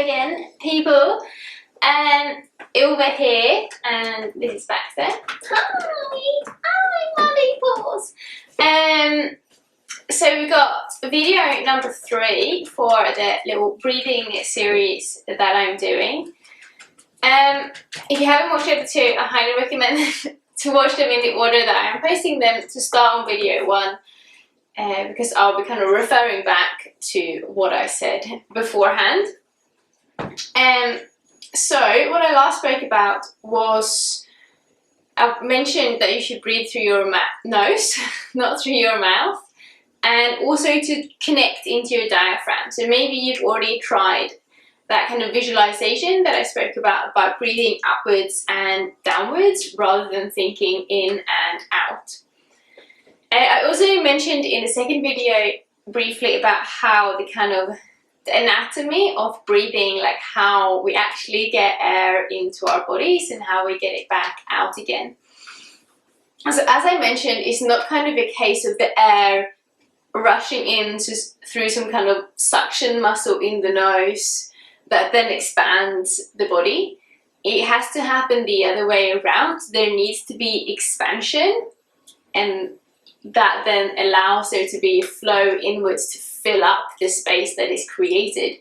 again, people. Over here, and this is back there. Hi, lollipops. So we've got video number 3 for the little breathing series that I'm doing. If you haven't watched the other 2, I highly recommend to watch them in the order that I am posting them, to start on video 1, because I'll be kind of referring back to what I said beforehand. So what I last spoke about was, I mentioned that you should breathe through your nose, not through your mouth, and also to connect into your diaphragm. So maybe you've already tried that kind of visualization that I spoke about breathing upwards and downwards rather than thinking in and out. I also mentioned in the second video briefly about how the kind of the anatomy of breathing, like how we actually get air into our bodies and how we get it back out again. So as I mentioned, it's not kind of a case of the air rushing in through some kind of suction muscle in the nose that then expands the body. It has to happen the other way around. There needs to be expansion, and that then allows there to be a flow inwards to fill up the space that is created.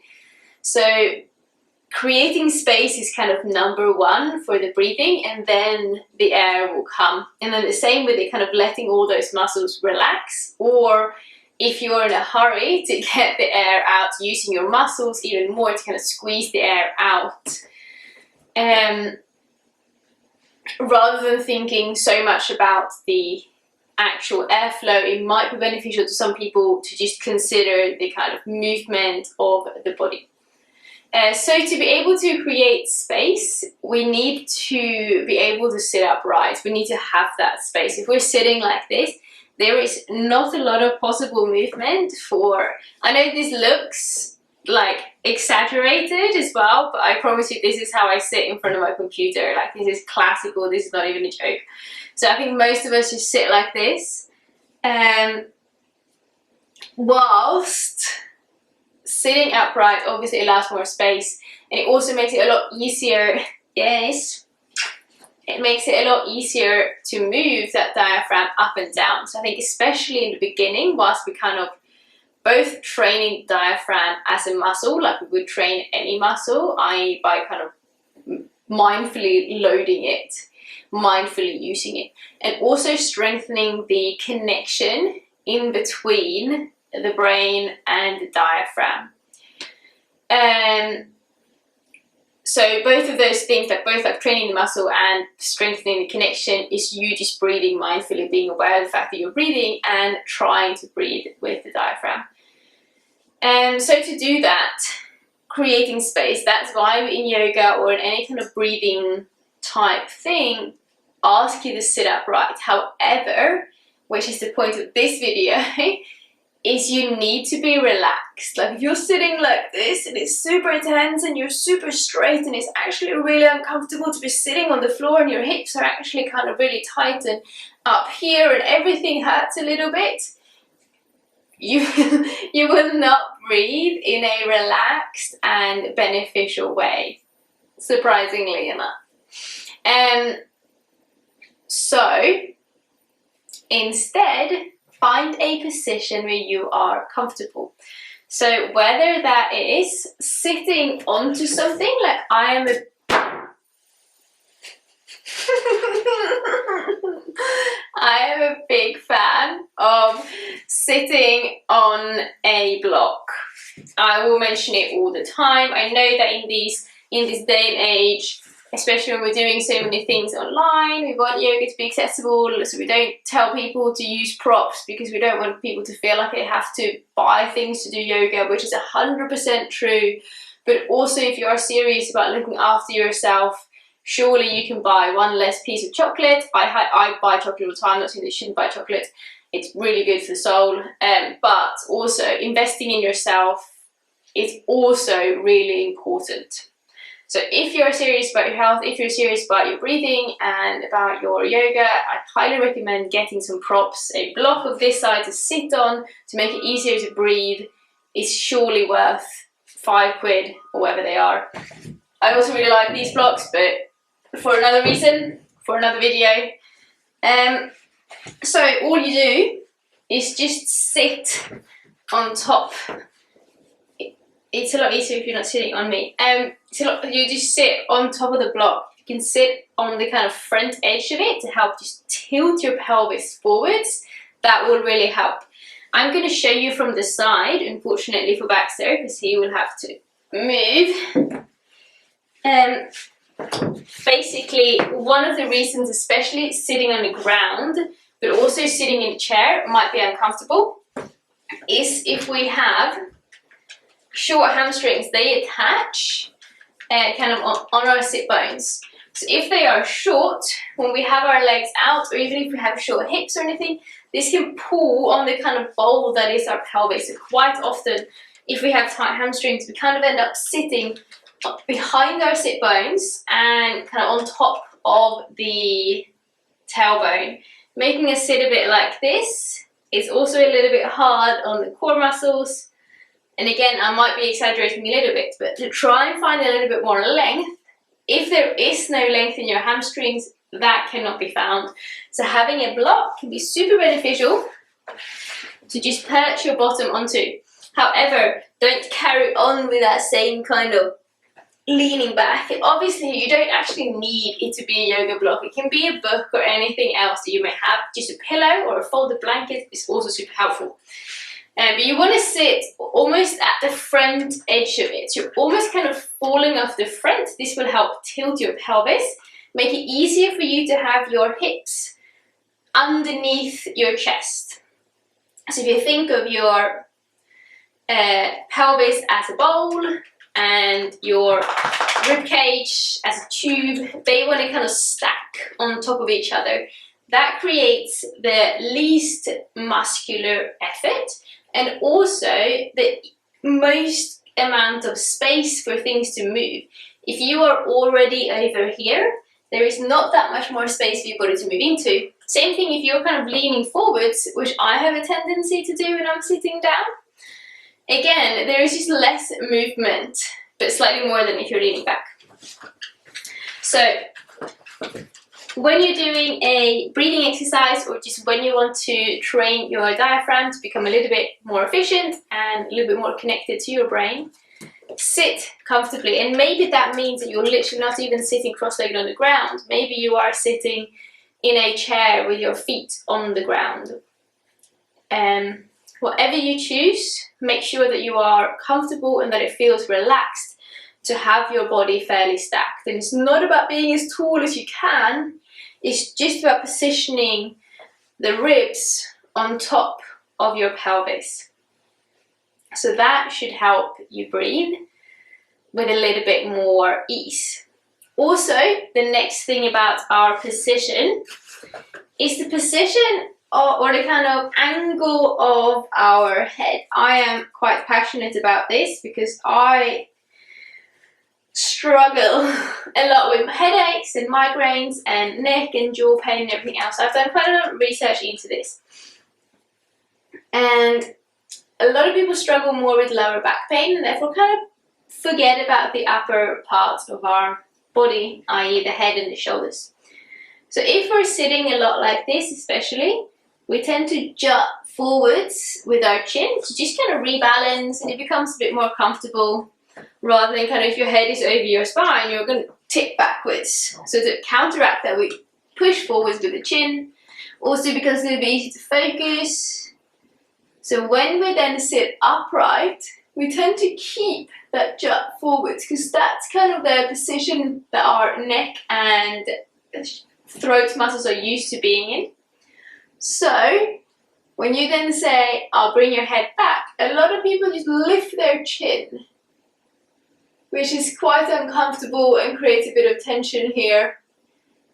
So creating space is kind of number 1 for the breathing, and then the air will come. And then the same with it, kind of letting all those muscles relax, or if you're in a hurry to get the air out, using your muscles even more to kind of squeeze the air out. Rather than thinking so much about the actual airflow, it might be beneficial to some people to just consider the kind of movement of the body. So to be able to create space, we need to be able to sit upright. We need to have that space. If we're sitting like this, there is not a lot of possible movement for, I know this looks like exaggerated as well, but I promise you this is how I sit in front of my computer. Like, this is classical, this is not even a joke. So I think most of us just sit like this, whilst sitting upright obviously allows more space, and it also makes it a lot easier, yes, it makes it a lot easier to move that diaphragm up and down. So I think especially in the beginning, whilst we kind of both training the diaphragm as a muscle, like we would train any muscle, i.e. by kind of mindfully loading it, mindfully using it, and also strengthening the connection in between the brain and the diaphragm. So both of those things, like both like training the muscle and strengthening the connection, is you just breathing mindfully, being aware of the fact that you're breathing and trying to breathe with the diaphragm. So to do that, creating space, that's why in yoga or in any kind of breathing type thing, ask you to sit upright. However, which is the point of this video, is you need to be relaxed. Like, if you're sitting like this and it's super tense and you're super straight and it's actually really uncomfortable to be sitting on the floor and your hips are actually kind of really tight and up here and everything hurts a little bit, you will not breathe in a relaxed and beneficial way, surprisingly enough. So instead, find a position where you are comfortable. So whether that is sitting onto something, like I am a big fan of sitting on a block. I will mention it all the time. I know that in this day and age, especially when we're doing so many things online, we want yoga to be accessible, so we don't tell people to use props because we don't want people to feel like they have to buy things to do yoga, which is 100% true. But also, if you are serious about looking after yourself, surely you can buy one less piece of chocolate. I buy chocolate all the time. I'm not saying that you shouldn't buy chocolate. It's really good for the soul. But also, investing in yourself is also really important. So if you're serious about your health, if you're serious about your breathing and about your yoga, I highly recommend getting some props. A block of this size to sit on to make it easier to breathe is surely worth £5 or whatever they are. I also really like these blocks, but for another reason, for another video. So all you do is just sit on top. It's a lot easier if you're not sitting on me. You just sit on top of the block. You can sit on the kind of front edge of it to help just tilt your pelvis forwards. That will really help. I'm going to show you from the side, unfortunately for Baxter, because he will have to move. Basically, one of the reasons, especially sitting on the ground, but also sitting in a chair might be uncomfortable, is if we have short hamstrings. They attach kind of on our sit bones. So if they are short, when we have our legs out, or even if we have short hips or anything, this can pull on the kind of bowl that is our pelvis. So quite often, if we have tight hamstrings, we kind of end up sitting behind our sit bones and kind of on top of the tailbone, making us sit a bit like this. It's also a little bit hard on the core muscles. And again, I might be exaggerating a little bit, but to try and find a little bit more length, if there is no length in your hamstrings, that cannot be found. So having a block can be super beneficial to just perch your bottom onto. However, don't carry on with that same kind of leaning back. And obviously, you don't actually need it to be a yoga block. It can be a book or anything else that you may have. Just a pillow or a folded blanket is also super helpful. But you want to sit almost at the front edge of it. So you're almost kind of falling off the front. This will help tilt your pelvis, make it easier for you to have your hips underneath your chest. So if you think of your pelvis as a bowl and your rib cage as a tube, they want to kind of stack on top of each other. That creates the least muscular effort and also the most amount of space for things to move. If you are already over here, there is not that much more space for your body to move into. Same thing if you're kind of leaning forwards, which I have a tendency to do when I'm sitting down. Again, there is just less movement, but slightly more than if you're leaning back. So, when you're doing a breathing exercise or just when you want to train your diaphragm to become a little bit more efficient and a little bit more connected to your brain, sit comfortably. And maybe that means that you're literally not even sitting cross-legged on the ground. Maybe you are sitting in a chair with your feet on the ground. Whatever you choose, make sure that you are comfortable and that it feels relaxed to have your body fairly stacked. And it's not about being as tall as you can, it's just about positioning the ribs on top of your pelvis. So that should help you breathe with a little bit more ease. Also, the next thing about our position is the position or the kind of angle of our head. I am quite passionate about this because I struggle a lot with headaches and migraines and neck and jaw pain and everything else. I've done quite a lot of research into this. And a lot of people struggle more with lower back pain and therefore kind of forget about the upper parts of our body, i.e. the head and the shoulders. So if we're sitting a lot like this especially, we tend to jut forwards with our chin to just kind of rebalance, and it becomes a bit more comfortable rather than kind of if your head is over your spine, you're going to tip backwards. So to counteract that, we push forwards with the chin, also because it'll be easy to focus. So when we then sit upright, we tend to keep that jut forwards because that's kind of the position that our neck and throat muscles are used to being in. So when you then say, I'll bring your head back, a lot of people just lift their chin, which is quite uncomfortable and creates a bit of tension here.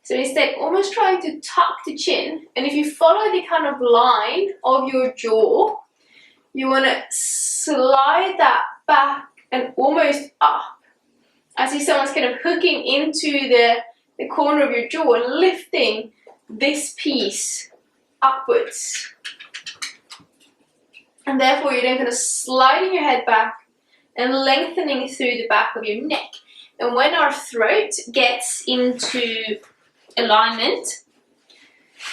So instead, almost trying to tuck the chin, and if you follow the kind of line of your jaw, you want to slide that back and almost up, as if someone's kind of hooking into the corner of your jaw and lifting this piece upwards. And therefore, you're then kind of sliding your head back, and lengthening through the back of your neck. And when our throat gets into alignment,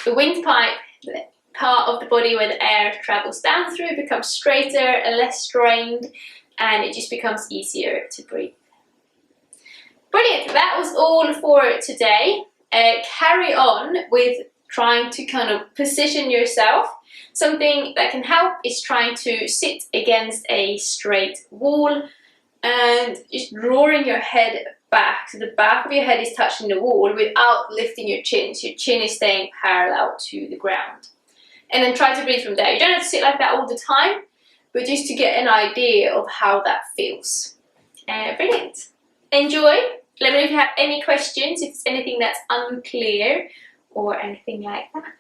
the windpipe, the part of the body where the air travels down through, becomes straighter and less strained, and it just becomes easier to breathe. Brilliant, that was all for today. Carry on with trying to kind of position yourself. Something that can help is trying to sit against a straight wall and just drawing your head back, so the back of your head is touching the wall without lifting your chin, so your chin is staying parallel to the ground. And then try to breathe from there. You don't have to sit like that all the time, but just to get an idea of how that feels. Brilliant. Enjoy. Let me know if you have any questions, if it's anything that's unclear or anything like that.